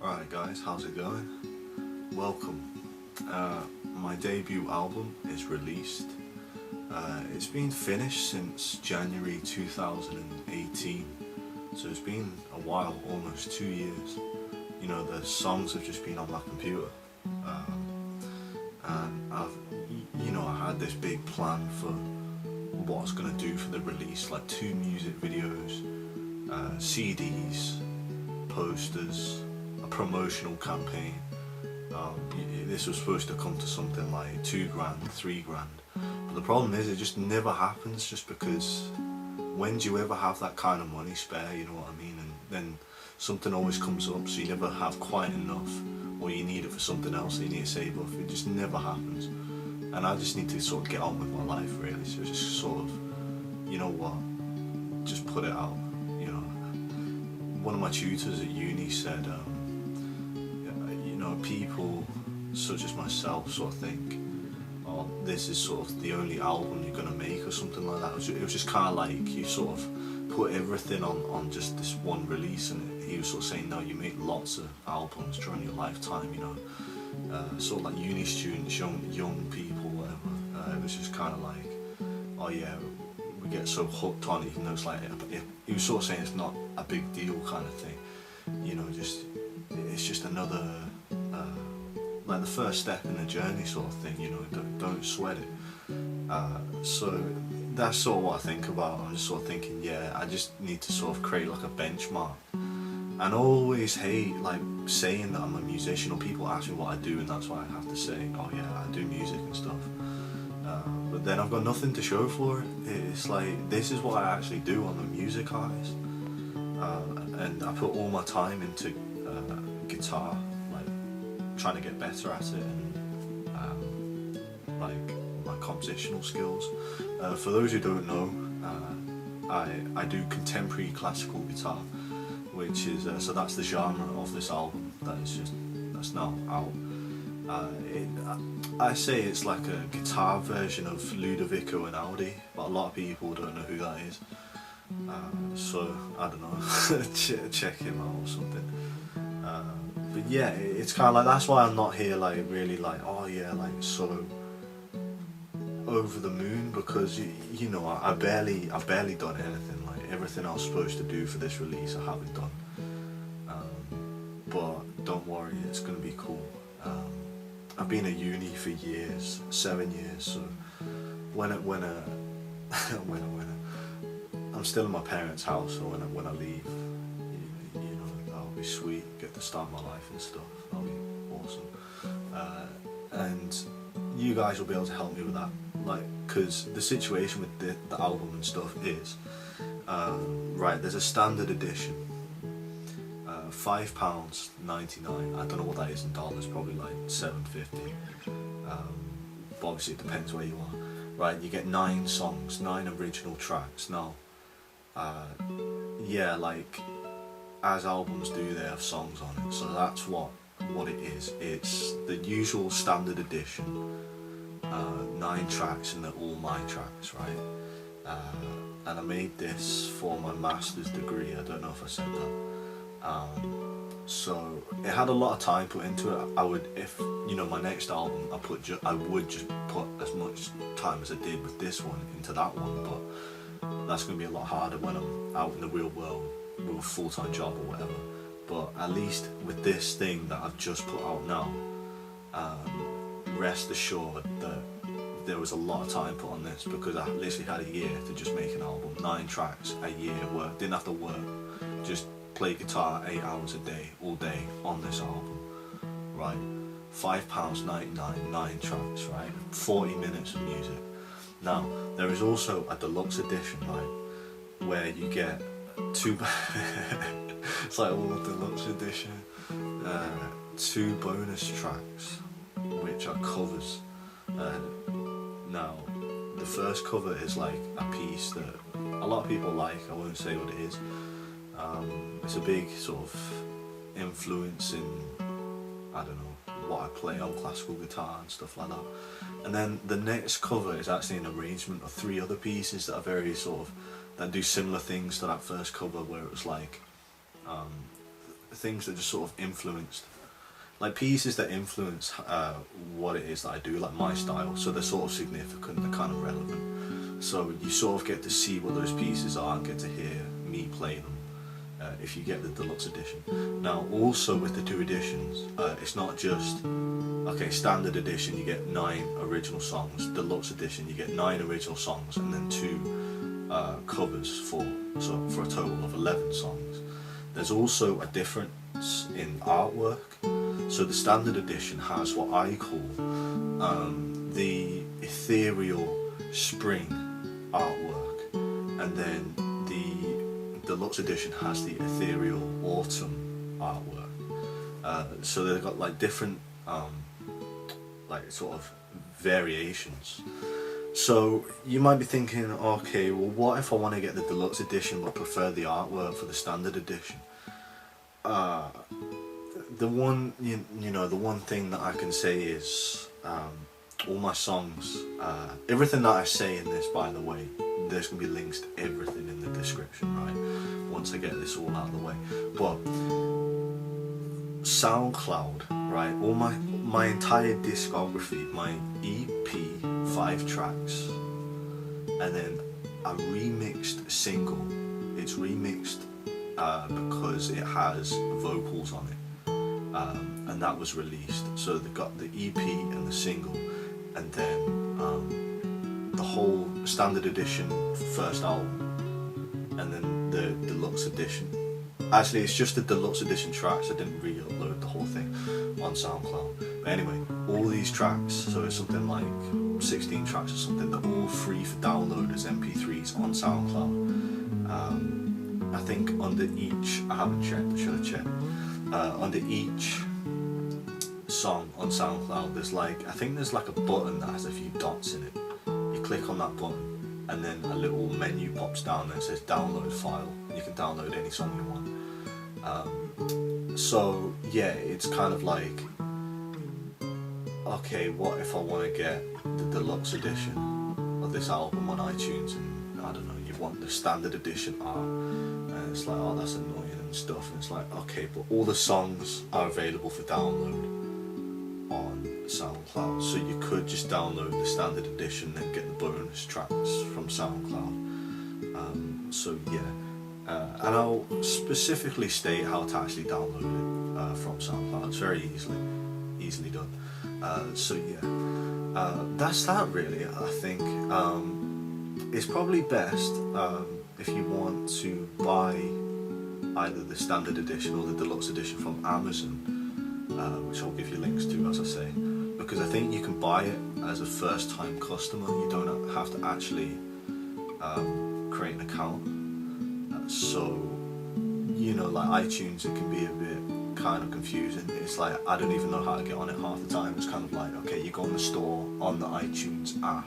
Alright guys, how's it going? Welcome. My debut album is released. It's been finished since January 2018, so it's been a while, almost 2 years. You know, the songs have just been on my computer, and I had this big plan for what I was going to do for the release, like 2 music videos, CDs, posters, a promotional campaign. This was supposed to come to something like 2 grand, 3 grand, but the problem is it just never happens, just because when do you ever have that kind of money spare, you know what I mean? And then something always comes up, so you never have quite enough, or you need it for something else that you need to save up. It just never happens, and I just need to sort of get on with my life, really. So just sort of, you know what, just put it out. You know, one of my tutors at uni said, people such as myself sort of think, oh, this is sort of the only album you're going to make or something like that. It was just kind of like you sort of put everything on just this one release, and he was sort of saying, no, you make lots of albums during your lifetime, you know, sort of like uni students, young people, whatever. It was just kind of like, oh yeah, we get so hooked on it, even though it's like, he was sort of saying it's not a big deal kind of thing, you know, it's just another, like the first step in the journey sort of thing, you know, don't sweat it. So that's sort of what I think about. I'm just sort of thinking, yeah, I just need to sort of create like a benchmark. And I always hate like saying that I'm a musician, or people ask me what I do, and that's why I have to say, oh yeah, I do music and stuff. But then I've got nothing to show for it. It's like, this is what I actually do. I'm a music artist, and I put all my time into guitar, like trying to get better at it, and like my compositional skills. For those who don't know, I do contemporary classical guitar, which is so that's the genre of this album that's now out. I say it's like a guitar version of Ludovico and Audi, but a lot of people don't know who that is. So I don't know, check him out or something. But yeah, it's kind of like, that's why I'm not here like really like, oh yeah, like so over the moon, because you know, I've barely done anything. Like everything I was supposed to do for this release I haven't done. But don't worry, it's gonna be cool. I've been at uni for years, 7 years, so when I'm still in my parents' house, so when I leave, you know, that'll be sweet. Get to start my life and stuff. That'll be awesome. And you guys will be able to help me with that, like, because the situation with the album and stuff is, right, there's a standard edition, £5.99. I don't know what that is in dollars, probably like $7.50. But obviously it depends where you are. Right, you get 9 songs, 9 original tracks. Now, yeah, like as albums do, they have songs on it, so that's what it is. It's the usual standard edition, 9 tracks, and they're all my tracks, right? And I made this for my master's degree. I don't know if I said that. So it had a lot of time put into it. I would, if you know, my next album, I would just put as much time as I did with this one into that one, but that's going to be a lot harder when I'm out in the real world with a full-time job or whatever. But at least with this thing that I've just put out now, rest assured that there was a lot of time put on this, because I literally had a year to just make an album. 9 tracks, a year work, didn't have to work, just play guitar 8 hours a day, all day on this album, right? £5.99, 9 tracks, right? 40 minutes of music. Now, there is also a deluxe edition, right, where you get 2, it's like all deluxe edition, 2 bonus tracks, which are covers. Now, the first cover is like a piece that a lot of people like. I won't say what it is. It's a big sort of influence in, I don't know, what I play on classical guitar and stuff like that. And then the next cover is actually an arrangement of 3 other pieces that are very sort of, that do similar things to that first cover, where it was like things that just sort of influenced, like pieces that influence what it is that I do, like my style. So they're sort of significant, they're kind of relevant. So you sort of get to see what those pieces are and get to hear me play them if you get the deluxe edition. Now also with the 2 editions, it's not just, okay, standard edition you get 9 original songs, deluxe edition you get 9 original songs and then 2 covers for a total of 11 songs. There's also a difference in artwork. So the standard edition has what I call the ethereal spring artwork, and then the deluxe edition has the ethereal autumn artwork. So they've got like different like sort of variations. So you might be thinking, okay, well what if I want to get the deluxe edition but prefer the artwork for the standard edition? The one, the one thing that I can say is all my songs, everything that I say in this, by the way, there's going to be links to everything in the description, right, once I get this all out of the way. But SoundCloud, right, all my entire discography, my EP, 5 tracks, and then a remixed single. It's remixed because it has vocals on it, and that was released. So they've got the EP and the single, and then the whole standard edition first album, and then the deluxe edition. Actually, it's just the deluxe edition tracks. I didn't re-upload the whole thing on SoundCloud. But anyway, all these tracks, so it's something like 16 tracks or something, they're all free for download as MP3s on SoundCloud. I think under each, I haven't checked, I should have checked, under each song on SoundCloud there's like, I think there's like a button that has a few dots in it. You click on that button and then a little menu pops down and it says download file, and you can download any song you want. So yeah, it's kind of like, okay, what if I want to get the deluxe edition of this album on iTunes, and I don't know, you want the standard edition art, and it's like, oh, that's annoying and stuff, and it's like, okay, but all the songs are available for download on SoundCloud, so you could just download the standard edition and get the bonus tracks from SoundCloud. So yeah, and I'll specifically state how to actually download it from SoundCloud. It's very easily done. So yeah, that's that really. I think it's probably best if you want to buy either the standard edition or the deluxe edition from Amazon, which I'll give you links to, as I say, because I think you can buy it as a first-time customer. You don't have to actually create an account. So, like iTunes, it can be a bit kind of confusing. It's like, I don't even know how to get on it half the time. It's kind of like, okay, you go on the store on the iTunes app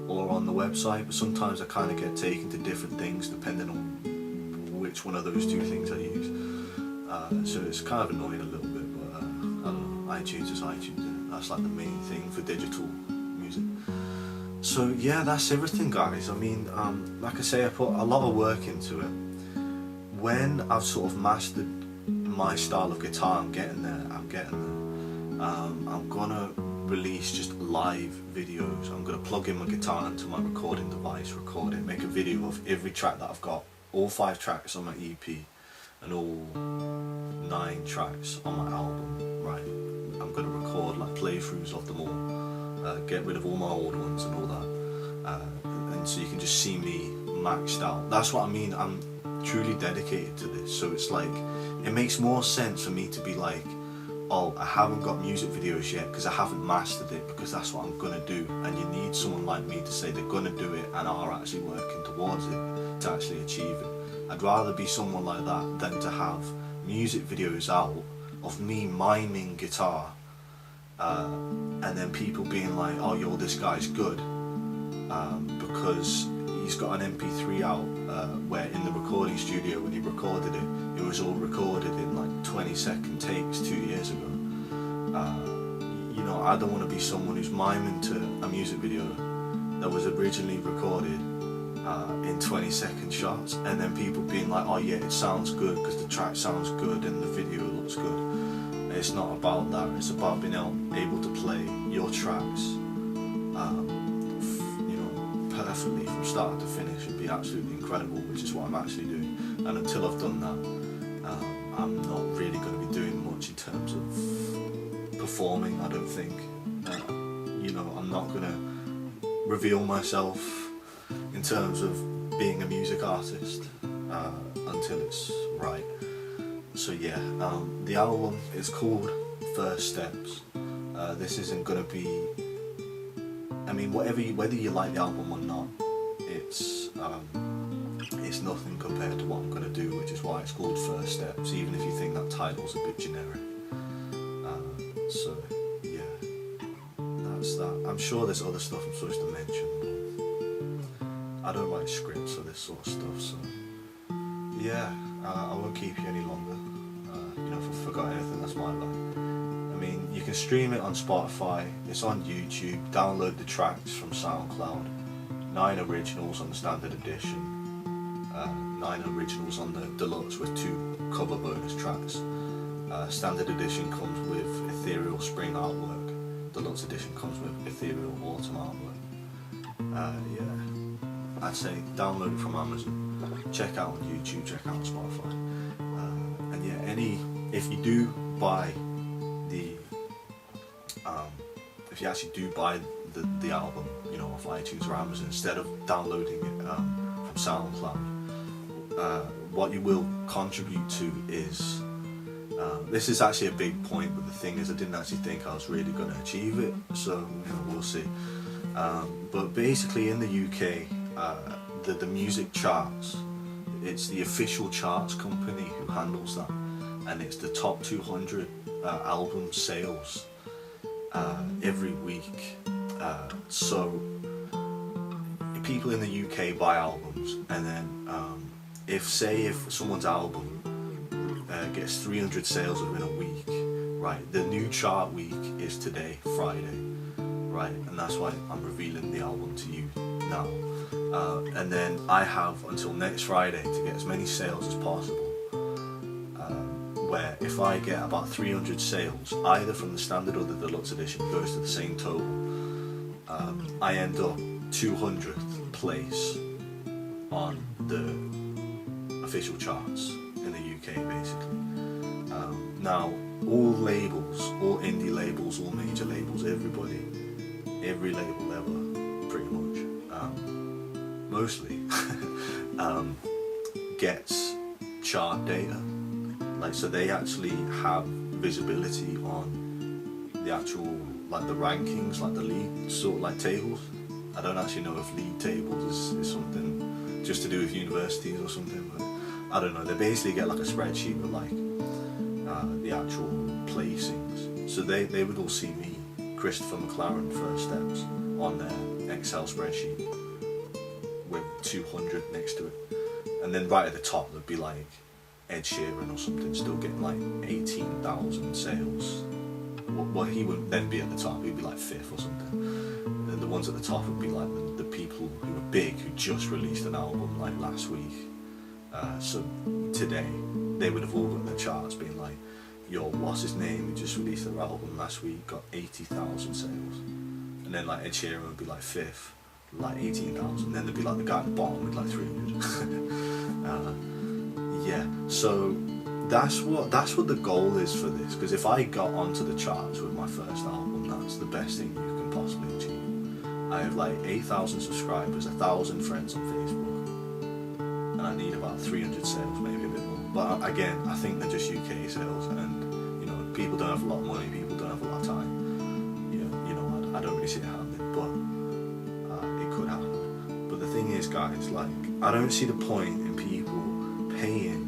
or on the website, but sometimes I kind of get taken to different things depending on which one of those 2 things I use. So it's kind of annoying a little bit, but I don't know, iTunes is iTunes, and that's like the main thing for digital music. So yeah, that's everything, guys. I mean, like I say, I put a lot of work into it. When I've sort of mastered my style of guitar, I'm getting there. I'm gonna release just live videos. I'm gonna plug in my guitar into my recording device, record it, make a video of every track that I've got, all 5 tracks on my EP, and all 9 tracks on my album, right? I'm gonna record like playthroughs of them all, get rid of all my old ones and all that, and so you can just see me maxed out. That's what I mean, I'm truly dedicated to this. So it's like, it makes more sense for me to be like, oh, I haven't got music videos yet because I haven't mastered it, because that's what I'm gonna do. And you need someone like me to say they're gonna do it and are actually working towards it to actually achieve it. I'd rather be someone like that than to have music videos out of me miming guitar, and then people being like, oh yo, this guy's good, because he's got an MP3 out where in the recording studio when he recorded it, it was all recorded in like 20-second takes 2 years ago. I don't want to be someone who's miming to a music video that was originally recorded in 20-second shots, and then people being like, oh yeah, it sounds good because the track sounds good and the video looks good. It's not about that. It's about being able to play your tracks, you know, perfectly from start to finish and be absolutely incredible, which is what I'm actually doing. And until I've done that, I'm not really going to be doing much in terms of performing. I don't think. You know, I'm not going to reveal myself in terms of being a music artist until it's right. So yeah, the album is called First Steps. This isn't gonna be, I mean, whether you like the album or not, it's nothing compared to what I'm gonna do, which is why it's called First Steps, even if you think that title's a bit generic. So yeah, that's that. I'm sure there's other stuff I'm supposed to mention. I don't write scripts or this sort of stuff, so yeah, I won't keep you any longer. You know, if I forgot anything, that's my bad. I mean, you can stream it on Spotify, it's on YouTube, download the tracks from SoundCloud, 9 originals on the standard edition, 9 originals on the deluxe with 2 cover bonus tracks. Standard edition comes with ethereal spring artwork, deluxe edition comes with ethereal autumn artwork. Yeah. I'd say download it from Amazon, check out on YouTube, check out on Spotify, and yeah, if you do buy the, if you actually do buy the album, you know, off iTunes or Amazon, instead of downloading it from SoundCloud, what you will contribute to is, this is actually a big point, but the thing is, I didn't actually think I was really going to achieve it, so you know, we'll see. But basically in the UK, the music charts, it's the official charts company who handles that, and it's the top 200 album sales every week. So people in the UK buy albums, and then if someone's album gets 300 sales within a week, right, the new chart week is today, Friday, right, and that's why I'm revealing the album to you now. And then I have until next Friday to get as many sales as possible, where if I get about 300 sales, either from the standard or the deluxe edition, goes to the same total, I end up 200th place on the official charts in the UK, basically. Now, all labels, all indie labels, all major labels, everybody, every label ever, pretty much, mostly, gets chart data. Like, so they actually have visibility on the actual, like the rankings, like the league sort of like tables. I don't actually know if league tables is something just to do with universities or something, but I don't know. They basically get like a spreadsheet with like the actual placings. So they would all see me, Christopher Mclaren, First Steps, on their Excel spreadsheet with 200 next to it. And then right at the top there'd be like Ed Sheeran or something, still getting like 18,000 sales. Well, he wouldn't then be at the top, he'd be like 5th or something. And the ones at the top would be like the people who were big, who just released an album like last week. So today, they would have all got the charts being like, yo, what's his name, who just released their album last week, got 80,000 sales. And then like Ed Sheeran would be like 5th, like 18,000. Then there'd be like the guy at the bottom with like 300. Yeah, so that's what the goal is for this, because if I got onto the charts with my first album, that's the best thing you can possibly achieve. I have like 8,000 subscribers, 1,000 friends on Facebook, and I need about 300 sales, maybe a bit more. But again, I think they're just UK sales, and you know, people don't have a lot of money, people don't have a lot of time. You know, I don't really see it happening, but it could happen. But the thing is, guys, like, I don't see the point in people paying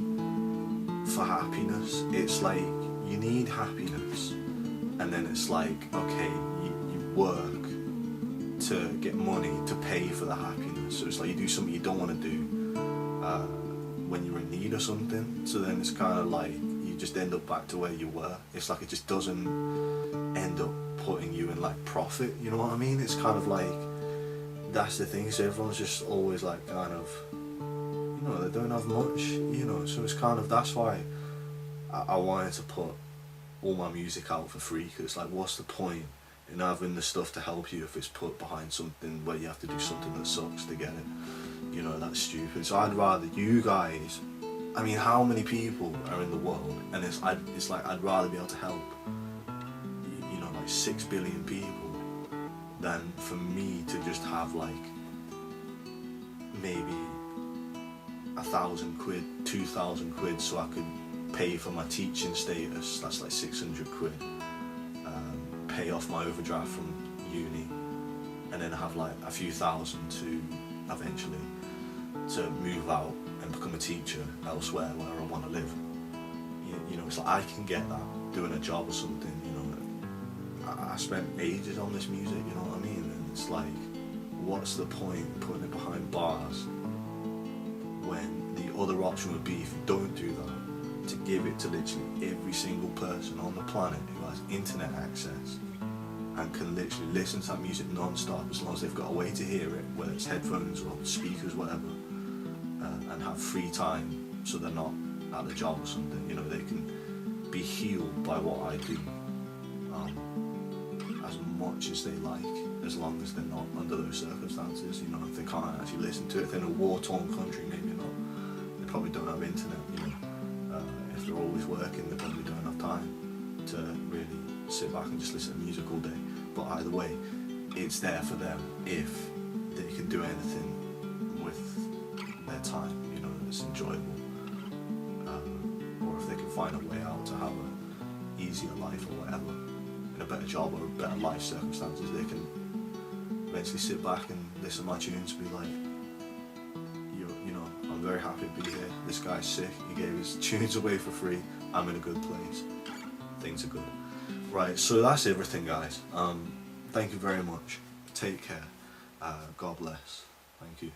for happiness. It's like, you need happiness, and then it's like, okay, you work to get money to pay for the happiness. So it's like you do something you don't want to do when you're in need or something. So then it's kind of like you just end up back to where you were. It's like it just doesn't end up putting you in like profit, you know what I mean? It's kind of like that's the thing, so everyone's just always like kind of, you know, they don't have much, you know, so it's kind of, that's why I wanted to put all my music out for free, because like, what's the point in having the stuff to help you if it's put behind something where you have to do something that sucks to get it, you know, that's stupid. So I'd rather you guys, I mean, how many people are in the world, and it's like, I'd rather be able to help, you know, like 6 billion people, than for me to just have like maybe 1,000 quid, 2,000 quid, so I could pay for my teaching status, that's like 600 quid, pay off my overdraft from uni, and then have like a few thousand to eventually to move out and become a teacher elsewhere where I want to live. You know, it's like I can get that doing a job or something, you know. I spent ages on this music, you know what I mean? And it's like, what's the point putting it behind bars when the other option would be, if you don't do that, to give it to literally every single person on the planet who has internet access and can literally listen to that music non-stop, as long as they've got a way to hear it, whether it's headphones or speakers, whatever, and have free time, so they're not at the job or something, you know, they can be healed by what I do, as much as they like, as long as they're not under those circumstances, you know. If they can't actually listen to it, if they're in a war-torn country, maybe not, they probably don't have internet, you know. If they're always working, they probably don't have time to really sit back and just listen to music all day. But either way, it's there for them if they can do anything with their time, you know, that's enjoyable, or if they can find a way out to have an easier life or whatever, in a better job or better life circumstances, they can eventually sit back and listen to my tunes and be like, you know, I'm very happy to be here, this guy's sick, he gave his tunes away for free, I'm in a good place, things are good. Right, so that's everything, guys. Thank you very much, take care, God bless, thank you.